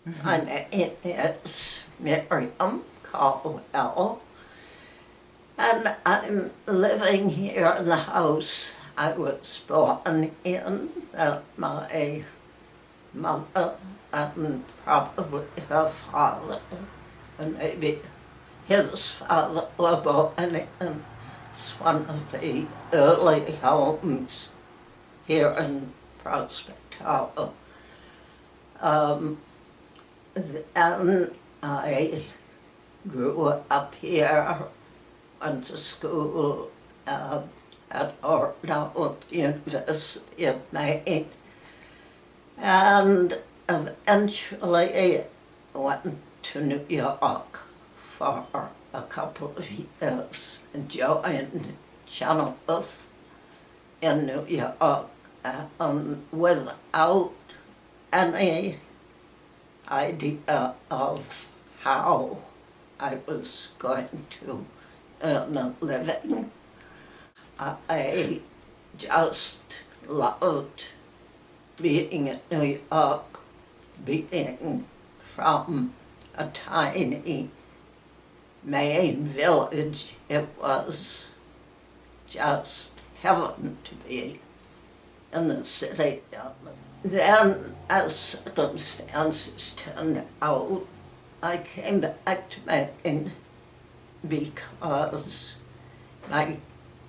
My name is Miriam Colwell, and I'm living here in the house I was born in. My mother and probably her father, and maybe his father, were born in. It's one of the early homes here in Prospect Harbor. And I grew up here, went to school at Orlando University of Maine, and eventually went to New York for a couple of years and joined Chenoweth in New York, and without any idea of how I was going to earn a living. I just loved being in New York, being from a tiny Maine village. It was just heaven to be in the city. Then, as circumstances turned out, I came back to Maine because my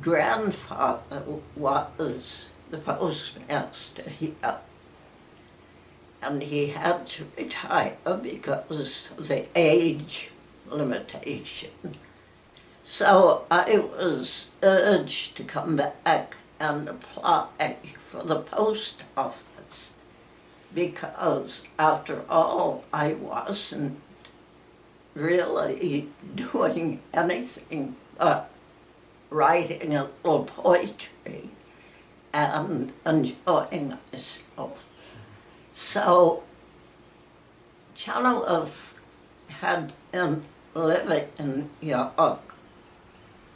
grandfather was the postmaster here, and he had to retire because of the age limitation. So I was urged to come back and apply for the post office, because after all, I wasn't really doing anything but writing a little poetry and enjoying myself. So Chenoweth had been living in New York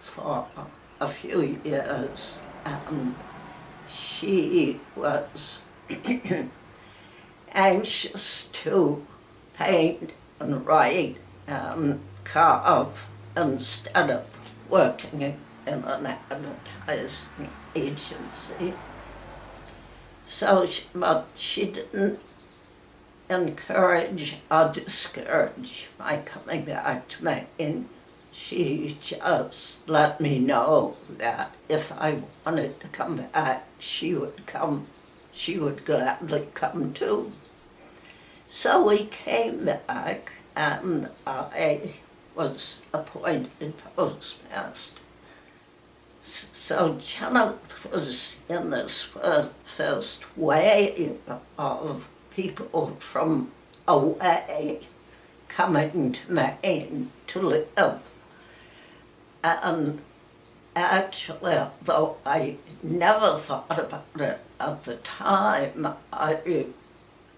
for a few years, and she was anxious to paint and write and carve instead of working in an advertising agency. So, but she didn't encourage or discourage my coming back to Maine. She just let me know that if I wanted to come back, she would gladly come too. So we came back, and I was appointed postmaster. So Chenoweth was in this first wave of people from away coming to Maine to live. And actually, though I never thought about it at the time, I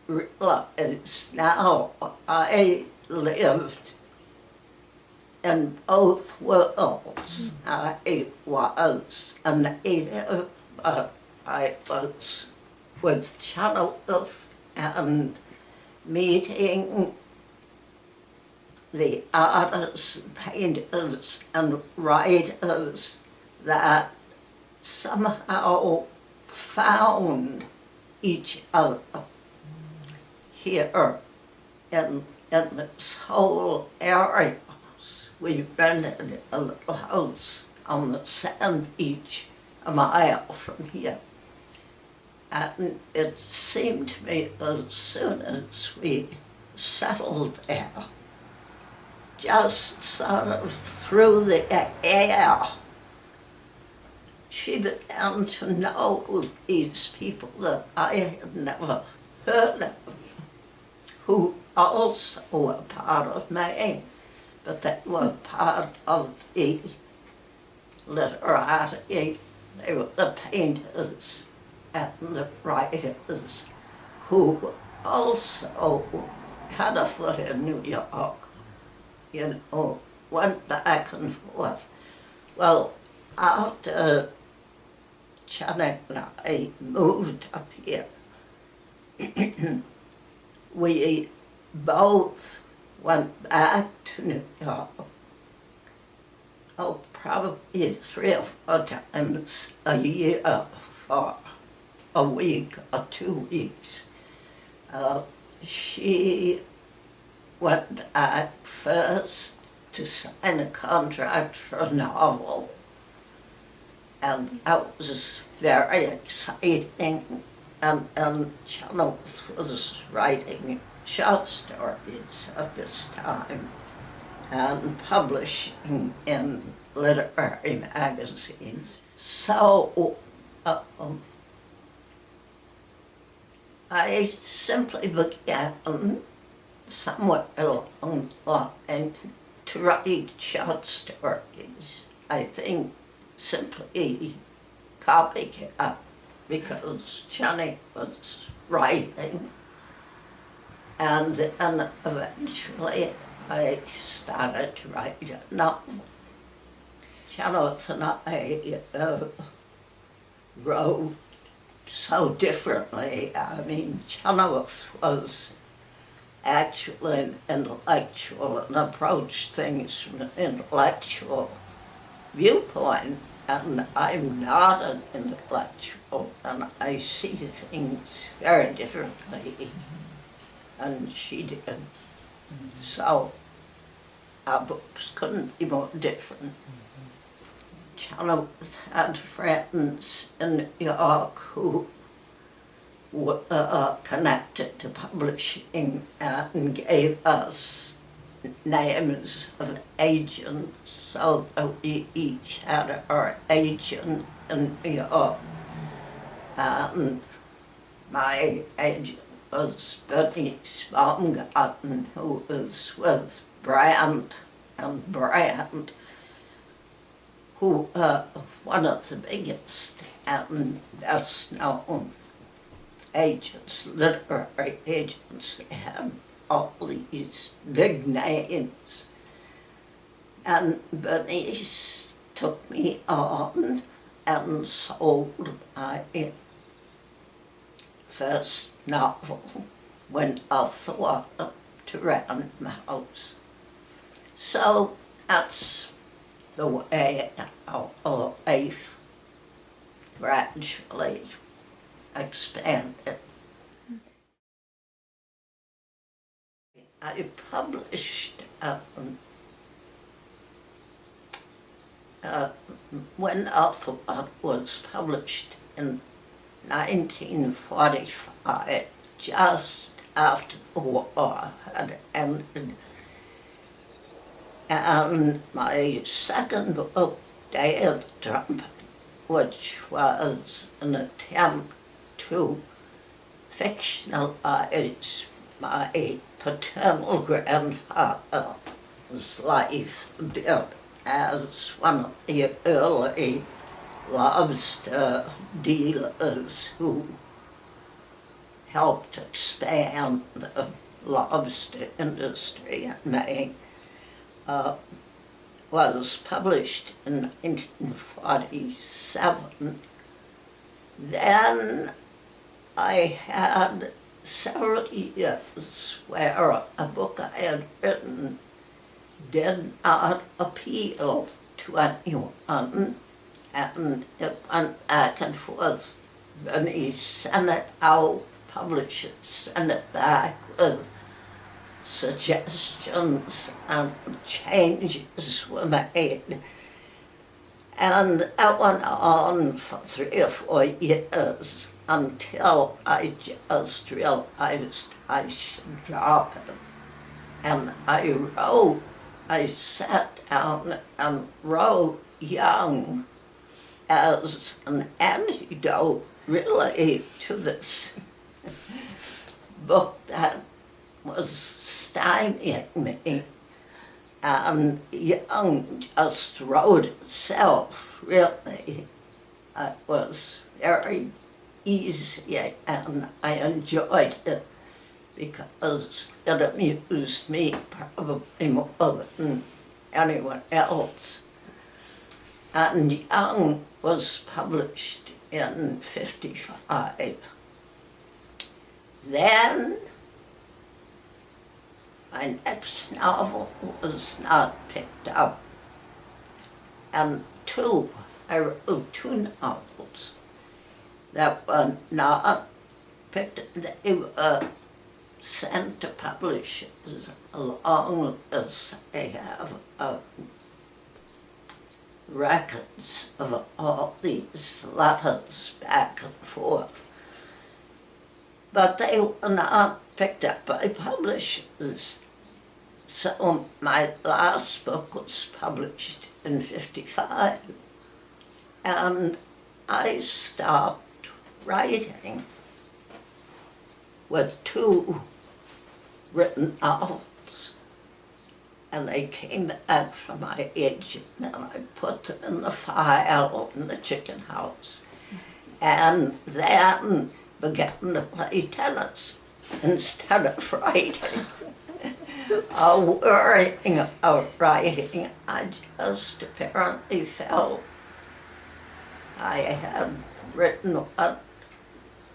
realize now I lived in both worlds. I was a native, but I was with Chenoweth and meeting the artists, painters, and writers that somehow found each other here in this whole area. We rented a little house on the sand beach a mile from here. And it seemed to me as soon as we settled there, just sort of through the air, she began to know these people that I had never heard of, who also were part of Maine, but they were part of the literati. They were the painters and the writers who also had a foot in New York, went back and forth. Well, after Channing and I moved up here, we both went back to New York, probably 3 or 4 times a year for a week or 2 weeks. She went back first to sign a contract for a novel, and that was very exciting. And Chenoweth was writing short stories at this time and publishing in literary magazines. So I simply began somewhere along the line to write short stories. I think simply copycat, because Jenny was writing. And then eventually I started to write a novel. Chenoweth and I wrote so differently. I mean, Chenoweth was actually an intellectual and approached things from an intellectual viewpoint, and I'm not an intellectual, and I see things very differently than she did. So our books couldn't be more different. Chenoweth had friends in New York who were connected to publishing and gave us names of agents, so that we each had our agent in New York. And my agent was Bernice Baumgarten, who was with Brand and Brand, who are one of the biggest and best known agents, literary agents. They have all these big names. And Bernice took me on and sold my first novel, Went Off the Water, to Random House. So that's the way our life gradually expanded. I published When Alphabet was published in 1945, just after the war had ended. And my second book, Day of the Trumpet, which was an attempt to fictionalize my paternal grandfather's life, built as one of the early lobster dealers who helped expand the lobster industry in Maine, was published in 1947. Then I had several years where a book I had written did not appeal to anyone, and it went back and forth. Then he sent it out, publishers sent it back with suggestions, and changes were made. And that went on for 3 or 4 years until I just realized I should drop it. And I sat down and wrote Young as an antidote, really, to this book that was stymieing me. And Young just wrote itself, really. It was very easy, and I enjoyed it because it amused me probably more than anyone else. And Young was published in 1955. Then my next novel was not picked up. And I wrote two novels that were not picked up. They were sent to publishers along as they have records of all these letters back and forth. But they were not picked up by publishers. So my last book was published in '55, and I stopped writing with two written novels. And they came back from my agent, and I put them in the file in the chicken house. And then began to play tennis instead of writing. Worrying about writing, I just apparently felt I had written what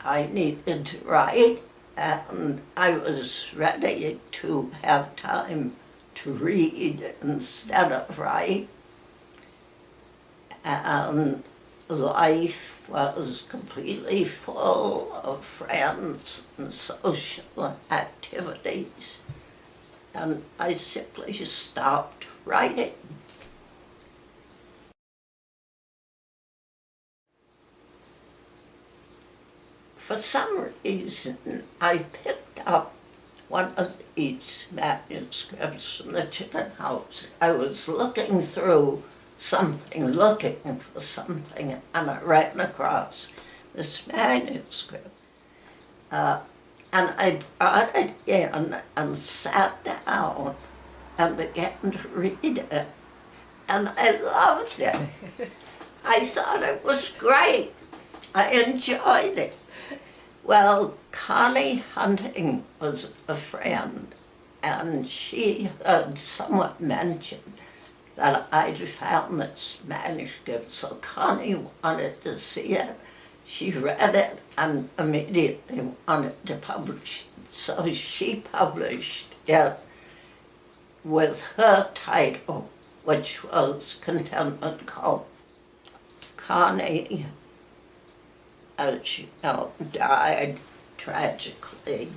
I needed to write, and I was ready to have time to read instead of write. And life was completely full of friends and social activities, and I simply stopped writing. For some reason, I picked up one of these manuscripts from the chicken house. I was looking through something, looking for something, and I ran across this manuscript. And I brought it in and sat down and began to read it. And I loved it. I thought it was great. I enjoyed it. Well, Connie Hunting was a friend, and she had somewhat mentioned that I'd found this manuscript, so Connie wanted to see it. She read it and immediately wanted to publish it. So she published it with her title, which was Candid. Connie, as you know, died tragically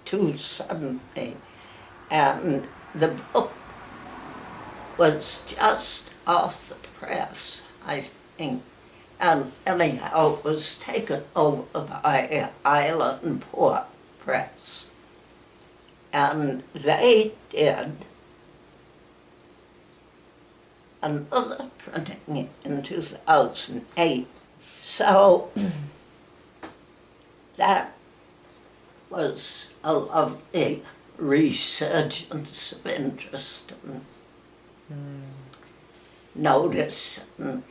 too suddenly, and the book was just off the press, I think. And anyhow, it was taken over by Island Port Press. And they did another printing in 2008. So that was a lovely resurgence of interest and notice and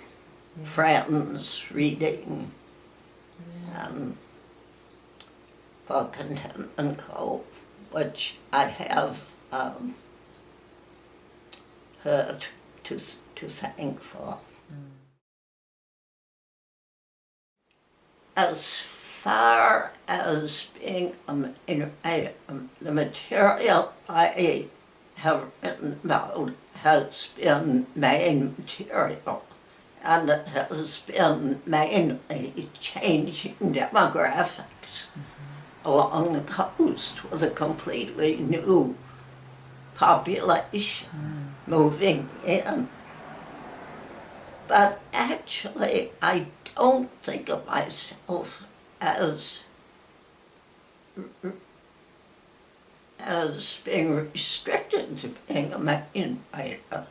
friends reading, and for Contentment Cove, which I have her to thank for. As far as being the material I have written about has been Maine material, and it has been mainly changing demographics along the coast with a completely new population moving in. But actually, I don't think of myself as being restricted to being a Maine writer,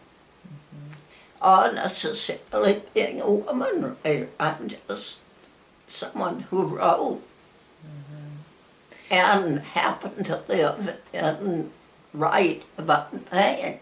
or necessarily being a woman writer. I'm just someone who wrote and happened to live and write about Maine.